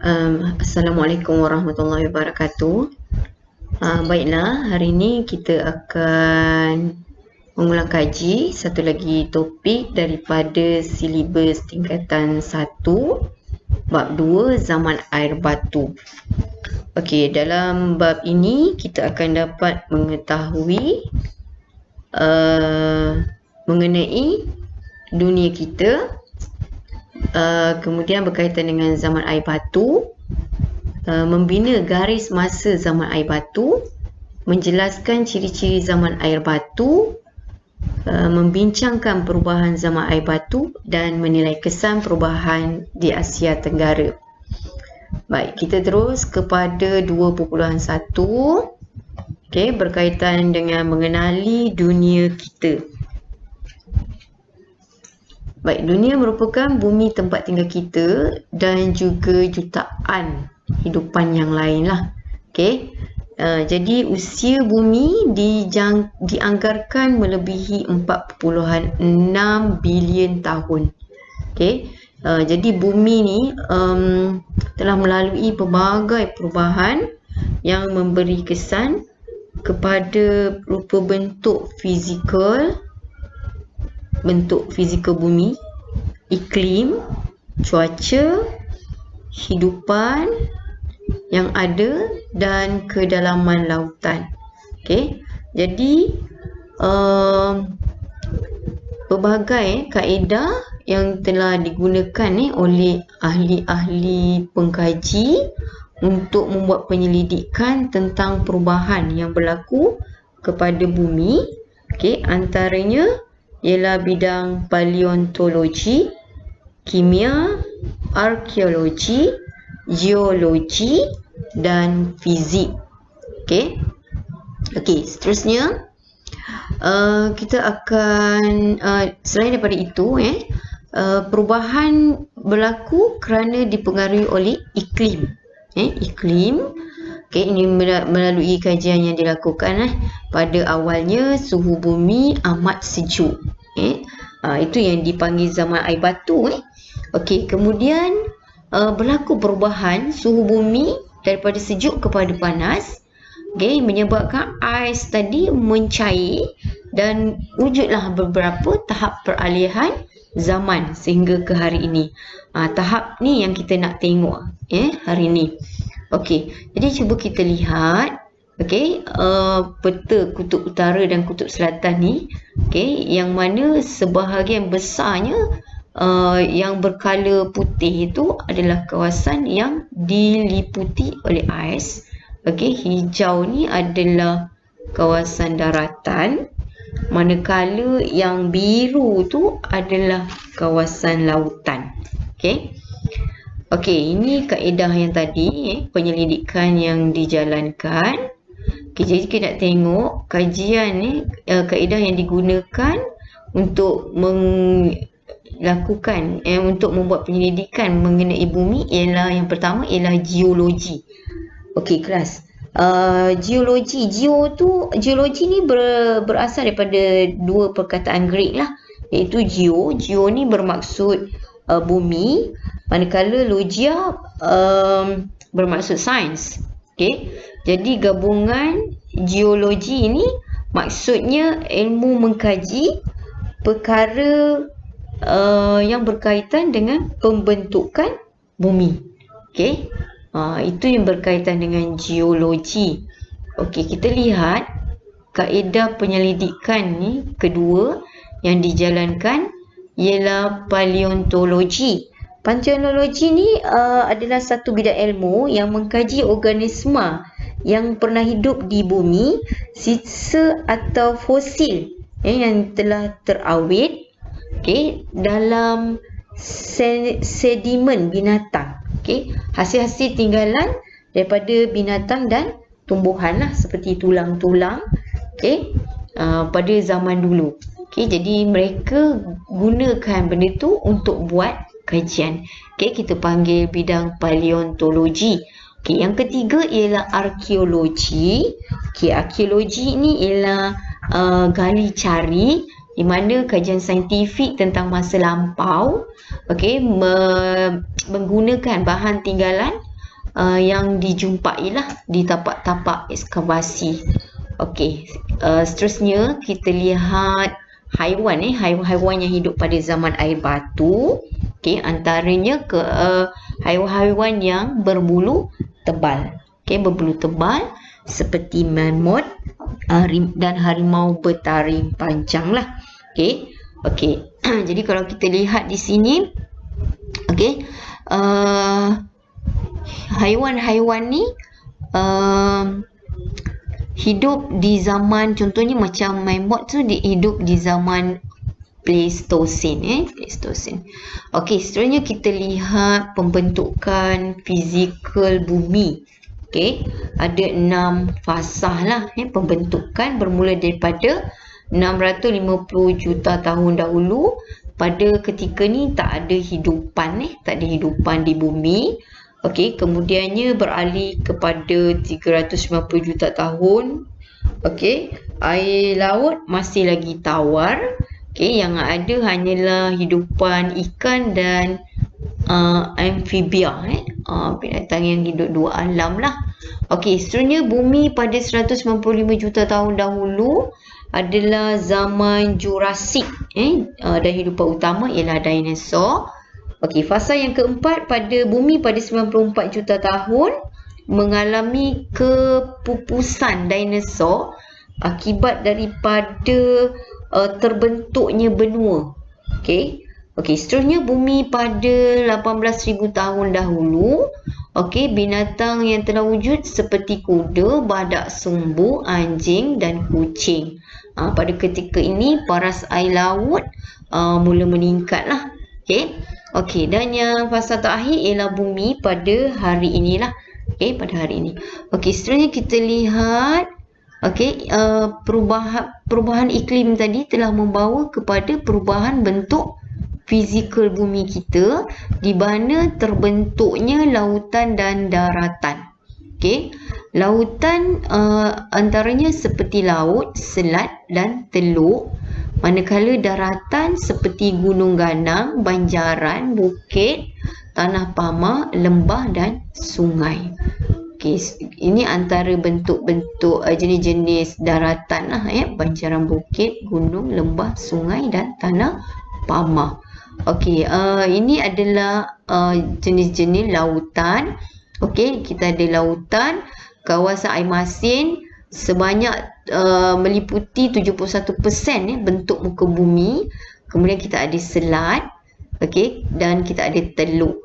Assalamualaikum warahmatullahi wabarakatuh. Baiklah, hari ini kita akan mengulang kaji satu lagi topik daripada silibus tingkatan 1, bab 2, zaman air batu. Okey, dalam bab ini kita akan dapat mengetahui mengenai dunia kita, kemudian berkaitan dengan zaman air batu, membina garis masa zaman air batu, menjelaskan ciri-ciri zaman air batu, membincangkan perubahan zaman air batu dan menilai kesan perubahan di Asia Tenggara. Baik, kita terus kepada 2.1. Okey, berkaitan dengan mengenali dunia kita. Baik, dunia merupakan bumi tempat tinggal kita dan juga jutaan hidupan yang lain lah. Okey. Jadi usia bumi dianggarkan melebihi 4.6 bilion tahun. Okey. Jadi bumi ni telah melalui pelbagai perubahan yang memberi kesan kepada rupa bentuk fizikal bumi, iklim, cuaca, hidupan yang ada dan kedalaman lautan. Okey. Jadi pelbagai kaedah yang telah digunakan oleh ahli-ahli pengkaji untuk membuat penyelidikan tentang perubahan yang berlaku kepada bumi. Okey, antaranya ialah bidang paleontologi, kimia, arkeologi, geologi dan fizik. Okey. Okey, seterusnya kita akan selain daripada itu perubahan berlaku kerana dipengaruhi oleh iklim. Iklim. Okey, ini melalui kajian yang dilakukan pada awalnya suhu bumi amat sejuk. Itu yang dipanggil zaman air batu. Okey, kemudian berlaku perubahan suhu bumi daripada sejuk kepada panas. Okey, menyebabkan ais tadi mencair dan wujudlah beberapa tahap peralihan zaman sehingga ke hari ini. Tahap ni yang kita nak tengok hari ini. Okey, jadi cuba kita lihat peta kutub utara dan kutub selatan ni, yang mana sebahagian besarnya yang berkala putih itu adalah kawasan yang diliputi oleh ais. Hijau ni adalah kawasan daratan, manakala yang biru tu adalah kawasan lautan. Okey, ini kaedah yang tadi, penyelidikan yang dijalankan. Jadi kita nak tengok kajian kaedah yang digunakan untuk melakukan untuk membuat penyelidikan mengenai bumi ialah, yang pertama ialah geologi. Okey, kelas. Geologi ni berasal daripada dua perkataan Greek lah, iaitu geo ni bermaksud bumi, manakala logia bermaksud sains. Jadi gabungan geologi ini maksudnya ilmu mengkaji perkara yang berkaitan dengan pembentukan bumi. Itu yang berkaitan dengan geologi. Kita lihat kaedah penyelidikan ni kedua yang dijalankan ialah paleontologi. Paleontologi ni adalah satu bidang ilmu yang mengkaji organisma yang pernah hidup di bumi, sisa atau fosil yang telah terawet dalam sedimen binatang. Hasil-hasil tinggalan daripada binatang dan tumbuhan lah, seperti tulang-tulang pada zaman dulu. Jadi mereka gunakan benda tu untuk buat kajian. Kita panggil bidang paleontologi. Yang ketiga ialah arkeologi. Arkeologi ni ialah gali cari, di mana kajian saintifik tentang masa lampau menggunakan bahan tinggalan yang dijumpai lah di tapak-tapak ekskavasi. Okey, seterusnya kita lihat haiwan haiwan yang hidup pada zaman air batu. Okey, antaranya haiwan-haiwan yang berbulu tebal. Okey, berbulu tebal seperti mamut dan harimau bertaring panjang lah. Okey. Okey. Jadi kalau kita lihat di sini, okey, haiwan-haiwan ni hidup di zaman, contohnya macam mamut tu hidup di zaman Pleistocene. Pleistocene. Okey, seterusnya kita lihat pembentukan fizikal bumi. Okey, ada 6 fasah lah pembentukan, bermula daripada 650 juta tahun dahulu. Pada ketika ni tak ada hidupan tak ada hidupan di bumi. Okey, kemudiannya beralih kepada 390 juta tahun. Okey, air laut masih lagi tawar. Okey, yang ada hanyalah hidupan ikan dan amfibia, binatang yang hidup dua alam lah. Okey, seterusnya bumi pada 195 juta tahun dahulu adalah zaman Jurasik, dan hidupan utama ialah dinosaur. Okey, fasa yang keempat, pada bumi pada 94 juta tahun mengalami kepupusan dinosaur akibat daripada terbentuknya benua. Okey. Okey, seterusnya bumi pada 18,000 tahun dahulu. Okey, binatang yang telah wujud seperti kuda, badak sumbu, anjing dan kucing. Pada ketika ini paras air laut mula meningkat lah. Okey. Okey, dan yang fasa terakhir ialah bumi pada hari inilah. Okey, pada hari ini. Okey, seterusnya kita lihat perubahan iklim tadi telah membawa kepada perubahan bentuk fizikal bumi kita, di mana terbentuknya lautan dan daratan. Okey, lautan antaranya seperti laut, selat dan teluk, manakala daratan seperti gunung ganang, banjaran, bukit, tanah pamah, lembah dan sungai. Okey, ini antara bentuk-bentuk jenis-jenis daratan lah, banjaran, bukit, gunung, lembah, sungai dan tanah pamah. Okey, ini adalah jenis-jenis lautan. Okey, kita ada lautan, kawasan air masin sebanyak meliputi 71% bentuk muka bumi. Kemudian kita ada selat, okey, dan kita ada teluk.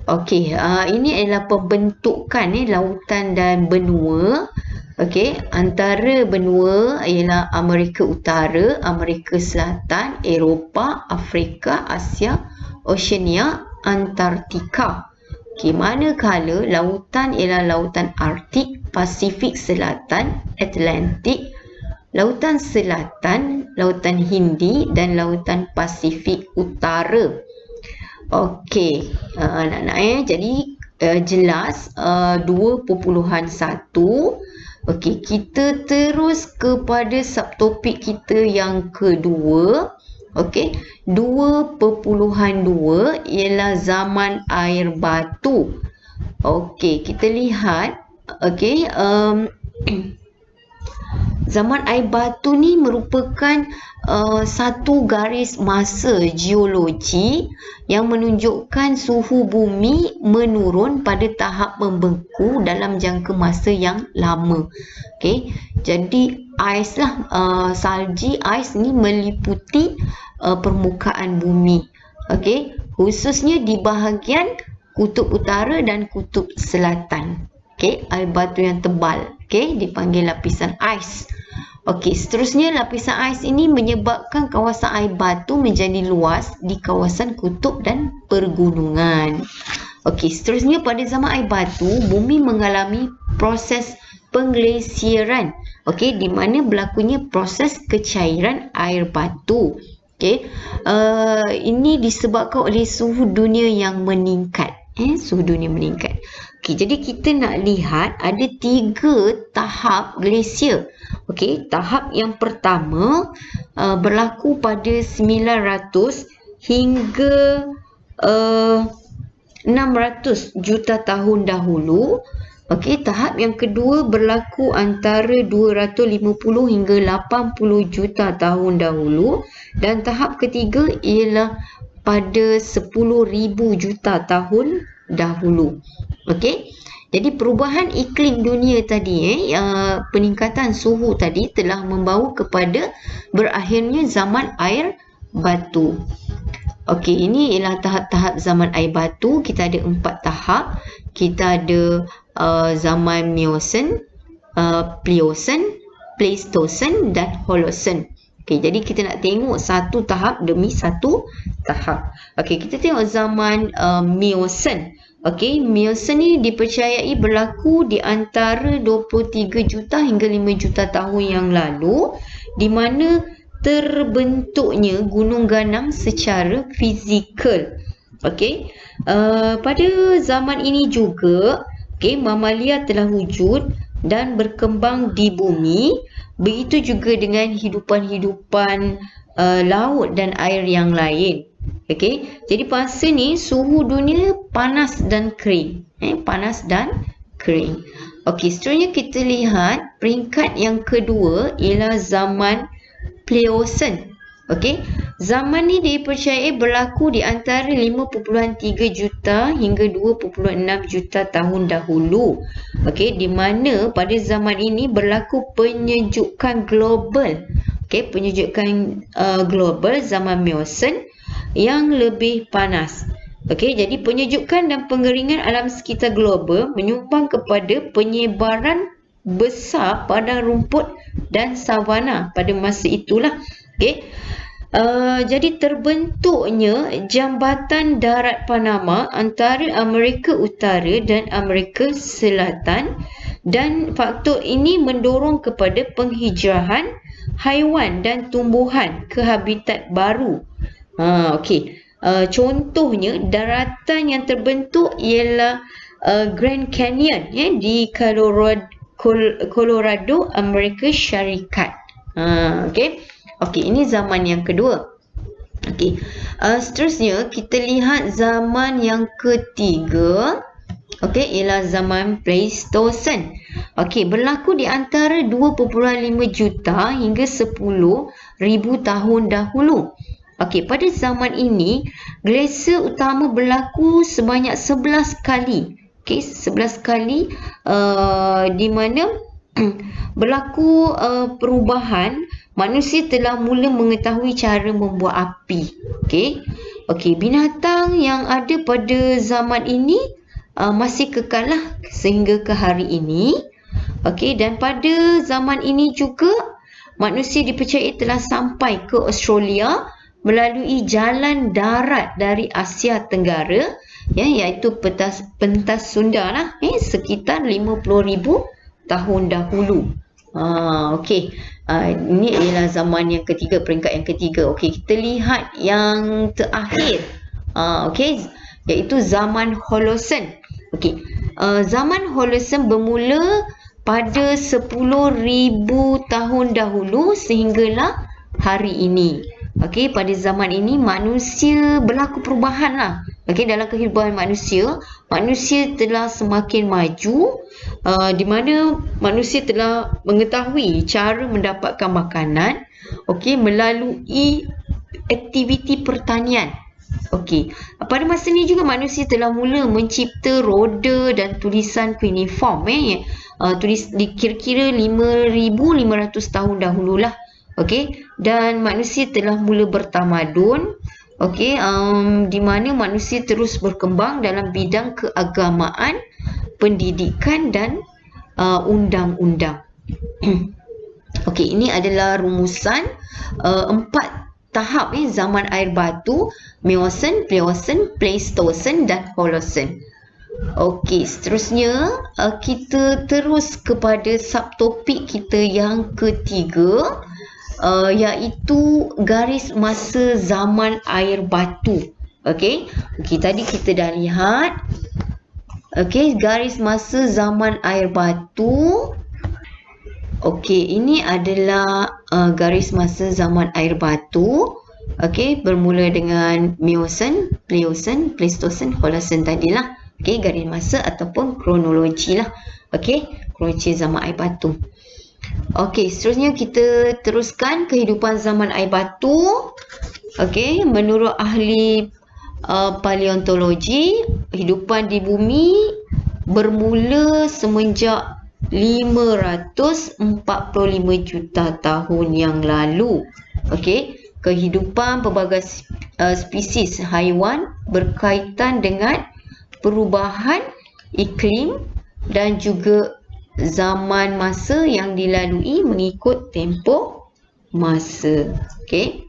Okey, ini adalah pembentukan lautan dan benua. Okey, antara benua ialah Amerika Utara, Amerika Selatan, Eropah, Afrika, Asia, Oceania, Antartika. Okey, manakala lautan ialah lautan Arktik, Pasifik Selatan, Atlantik, lautan selatan, lautan Hindi dan lautan Pasifik Utara. Okey, anak-anak jadi jelas 2.1. Okey, kita terus kepada subtopik kita yang kedua. Okey, 2.2 ialah zaman air batu. Okey, kita lihat. Okey, zaman air batu ni merupakan satu garis masa geologi yang menunjukkan suhu bumi menurun pada tahap membeku dalam jangka masa yang lama. Okey, jadi ais lah, salji ais ni meliputi permukaan bumi. Okey, khususnya di bahagian kutub utara dan kutub selatan. Okey, air batu yang tebal, okey, dipanggil lapisan ais. Okey, seterusnya lapisan ais ini menyebabkan kawasan air batu menjadi luas di kawasan kutub dan pergunungan. Okey, seterusnya pada zaman air batu, bumi mengalami proses pengglesiran. Okey, di mana berlakunya proses kecairan air batu. Okey, ini disebabkan oleh suhu dunia yang meningkat. Suhu dunia meningkat. Okey, jadi kita nak lihat ada 3 tahap glasier. Okey, tahap yang pertama berlaku pada 900 hingga 600 juta tahun dahulu. Okey, tahap yang kedua berlaku antara 250 hingga 80 juta tahun dahulu, dan tahap ketiga ialah pada 10,000 juta tahun dahulu. Okey. Jadi perubahan iklim dunia tadi, peningkatan suhu tadi telah membawa kepada berakhirnya zaman air batu. Okey, ini ialah tahap-tahap zaman air batu. Kita ada 4 tahap. Kita ada zaman Miocene, Pliocene, Pleistocene dan Holocene. Okey, jadi kita nak tengok satu tahap demi satu tahap. Okey, kita tengok zaman Miocene. Okey, Miocene ni dipercayai berlaku di antara 23 juta hingga 5 juta tahun yang lalu, di mana terbentuknya gunung ganang secara fizikal. Okey, pada zaman ini juga, mamalia telah wujud dan berkembang di bumi. Begitu juga dengan hidupan-hidupan laut dan air yang lain. Okey, jadi masa ni suhu dunia panas dan kering. Panas dan kering. Okey, seterusnya kita lihat peringkat yang kedua ialah zaman Pliocene. Okey, zaman ni dipercayai berlaku di antara 5.3 juta hingga 2.6 juta tahun dahulu. Okey, di mana pada zaman ini berlaku penyejukan global. Okey, penyejukan global zaman Miocene yang lebih panas. Okey, jadi penyejukan dan pengeringan alam sekitar global menyumbang kepada penyebaran besar padang rumput dan savanna pada masa itulah. Okey. Jadi terbentuknya jambatan darat Panama antara Amerika Utara dan Amerika Selatan, dan faktor ini mendorong kepada penghijrahan haiwan dan tumbuhan ke habitat baru. Okey. Contohnya daratan yang terbentuk ialah Grand Canyon di Colorado, Amerika Syarikat. Okey. Okey, ini zaman yang kedua. Okey. Seterusnya kita lihat zaman yang ketiga. Okey, ialah zaman Pleistocene. Okey, berlaku di antara 2.5 juta hingga 10,000 tahun dahulu. Okey, pada zaman ini glasier utama berlaku sebanyak 11 kali. Okey, 11 kali di mana berlaku perubahan. Manusia telah mula mengetahui cara membuat api. Okey. Okey, binatang yang ada pada zaman ini masih kekal lah sehingga ke hari ini. Okey, dan pada zaman ini juga manusia dipercayai telah sampai ke Australia melalui jalan darat dari Asia Tenggara, iaitu pentas Sunda lah, sekitar 50,000 tahun dahulu. Okey. Ini ialah zaman yang ketiga, peringkat yang ketiga. Okey, kita lihat yang terakhir. Okey, iaitu zaman Holocene. Okey. Zaman Holocene bermula pada 10,000 tahun dahulu sehinggalah hari ini. Okey, pada zaman ini manusia berlaku perubahan lah. Okey, dalam kehidupan manusia telah semakin maju, di mana manusia telah mengetahui cara mendapatkan makanan, okey, melalui aktiviti pertanian. Okey, pada masa ini juga manusia telah mula mencipta roda dan tulisan cuneiform, kira-kira 5,500 tahun dahululah. Okey, dan manusia telah mula bertamadun. Okey, di mana manusia terus berkembang dalam bidang keagamaan, pendidikan dan undang-undang. Okey, ini adalah rumusan 4 tahap zaman air batu: Miocene, Pliocene, Pleistocene dan Holocene. Okey, seterusnya kita terus kepada subtopik kita yang ketiga, iaitu garis masa zaman air batu. Okey, tadi kita dah lihat. Okey, garis masa zaman air batu. Okey, ini adalah garis masa zaman air batu. Okey, bermula dengan Miocene, Pliocene, Pleistocene, Holocene tadilah. Okey, garis masa ataupun kronologi lah. Okey, kronologi zaman air batu. Okey, seterusnya kita teruskan kehidupan zaman air batu. Okey, menurut ahli paleontologi, kehidupan di bumi bermula semenjak 545 juta tahun yang lalu. Okey, kehidupan pelbagai spesies haiwan berkaitan dengan perubahan iklim dan juga zaman masa yang dilalui mengikut tempoh masa. Okey.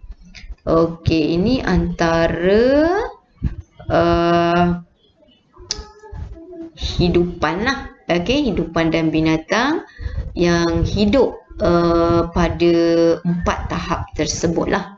Okey, ini antara hidupan lah. Okey, hidupan dan binatang yang hidup pada 4 tahap tersebut lah.